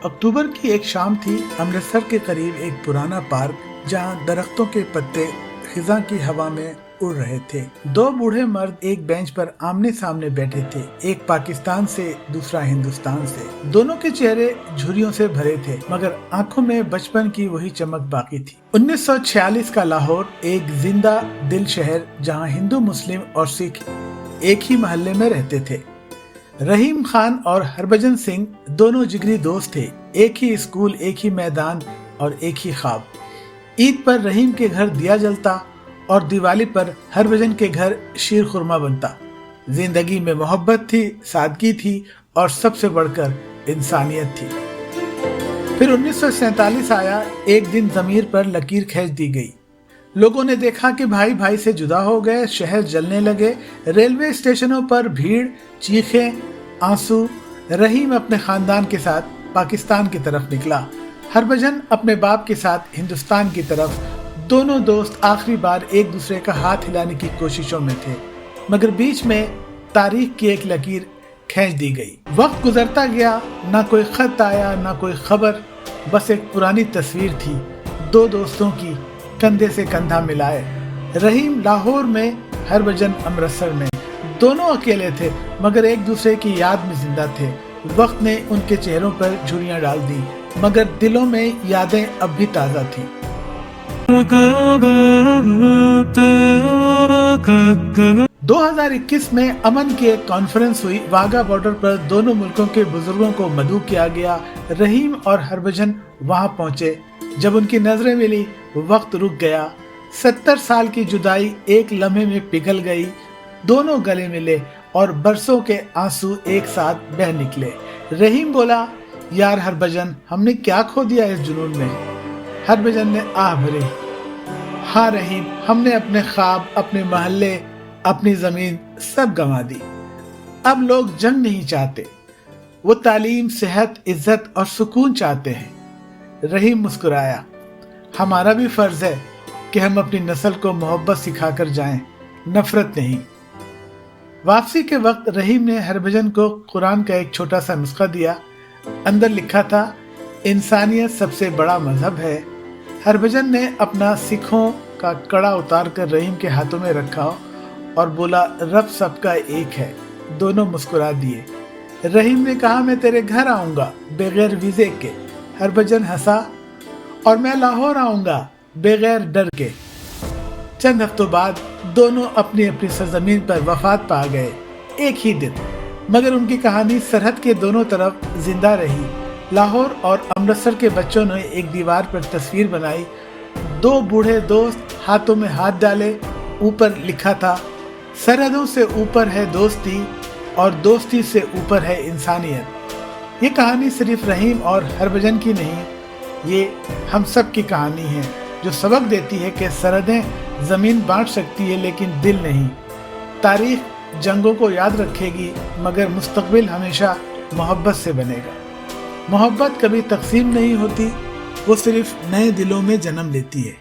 अक्टूबर की एक शाम थी। अमृतसर के करीब एक पुराना पार्क जहां दरख्तों के पत्ते खिजा की हवा में उड़ रहे थे। दो बूढ़े मर्द एक बेंच पर आमने सामने बैठे थे, एक पाकिस्तान से दूसरा हिंदुस्तान से। दोनों के चेहरे झुर्रियों से भरे थे, मगर आंखों में बचपन की वही चमक बाकी थी। 1946 का लाहौर एक जिंदा दिल शहर, जहां हिंदू, मुस्लिम और सिख एक ही मोहल्ले में रहते थे। रहीम खान और हरभजन सिंह दोनों जिगरी दोस्त थे, एक ही स्कूल, एक ही मैदान और एक ही ख्वाब। ईद पर रहीम के घर दिया जलता और दिवाली पर हरभजन के घर शीर खुरमा बनता। जिंदगी में मोहब्बत थी, सादगी थी और सबसे बढ़कर इंसानियत थी। फिर 1947 आया। एक दिन ज़मीर पर लकीर खींच दी गई। लोगों ने देखा कि भाई भाई से जुदा हो गए, शहर जलने लगे, रेलवे स्टेशनों पर भीड़, चीखें, आंसू। रहीम अपने खानदान के साथ पाकिस्तान की तरफ निकला, हरभजन अपने बाप के साथ हिंदुस्तान की तरफ। दोनों दोस्त आखिरी बार एक दूसरे का हाथ हिलाने की कोशिशों में थे, मगर बीच में तारीख की एक लकीर खींच दी गई। वक्त गुजरता गया, ना कोई खत आया, ना कोई खबर, बस एक पुरानी तस्वीर थी, दो दोस्तों की कंधे से कंधा मिलाए। रहीम लाहौर में, हरभजन अमृतसर में। दोनों अकेले थे, मगर एक दूसरे की याद में जिंदा थे। वक्त ने उनके चेहरों पर झुर्रियां डाल दी, मगर दिलों में यादें अब भी ताज़ा थी। 2021 में अमन की एक कॉन्फ्रेंस हुई। वाघा बॉर्डर पर दोनों मुल्कों के बुजुर्गों को मदऊ किया गया। रहीम और हरभजन वहां पहुंचे। जब उनकी नजरें मिली, वक्त रुक गया। 70 साल की जुदाई एक लम्हे में पिघल गई। दोनों गले मिले और बरसों के आंसू एक साथ बह निकले। रहीम बोला, यार हरभजन, हमने क्या खो दिया इस जुनून में। हरभजन ने आह भरी, हाँ रहीम, हमने अपने ख्वाब, अपने मोहल्ले, अपनी जमीन सब गंवा दी। अब लोग जंग नहीं चाहते, वो तालीम, सेहत, इज्जत और सुकून चाहते हैं। रहीम मुस्कुराया, हमारा भी फर्ज है कि हम अपनी नस्ल को मोहब्बत सिखाकर जाएं, नफरत नहीं। वापसी के वक्त रहीम ने हरभजन को कुरान का एक छोटा सा नुस्खा दिया। अंदर लिखा था, इंसानियत सबसे बड़ा मजहब है। हरभजन ने अपना सिखों का कड़ा उतार कर रहीम के हाथों में रखा और बोला, रब सबका एक है। दोनों मुस्कुरा दिए। रहीम ने कहा, मैं तेरे घर आऊंगा बगैर वीजे के। हरभजन हंसा, और मैं लाहौर आऊंगा बगैर डर के। चंद हफ्तों बाद दोनों अपनी अपनी सरजमीन पर वफात पा गए, एक ही दिन। मगर उनकी कहानी सरहद के दोनों तरफ जिंदा रही। लाहौर और अमृतसर के बच्चों ने एक दीवार पर तस्वीर बनाई। दो बूढ़े दोस्त हाथों में हाथ डाले, ऊपर लिखा था, सरहदों से ऊपर है दोस्ती और दोस्ती से ऊपर है इंसानियत। ये कहानी सिर्फ रहीम और हरभजन की नहीं, ये हम सब की कहानी है, जो सबक देती है कि सरहदें जमीन बांट सकती है लेकिन दिल नहीं। तारीख जंगों को याद रखेगी, मगर मुस्तकबिल हमेशा मोहब्बत से बनेगा। मोहब्बत कभी तकसीम नहीं होती, वो सिर्फ नए दिलों में जन्म लेती है।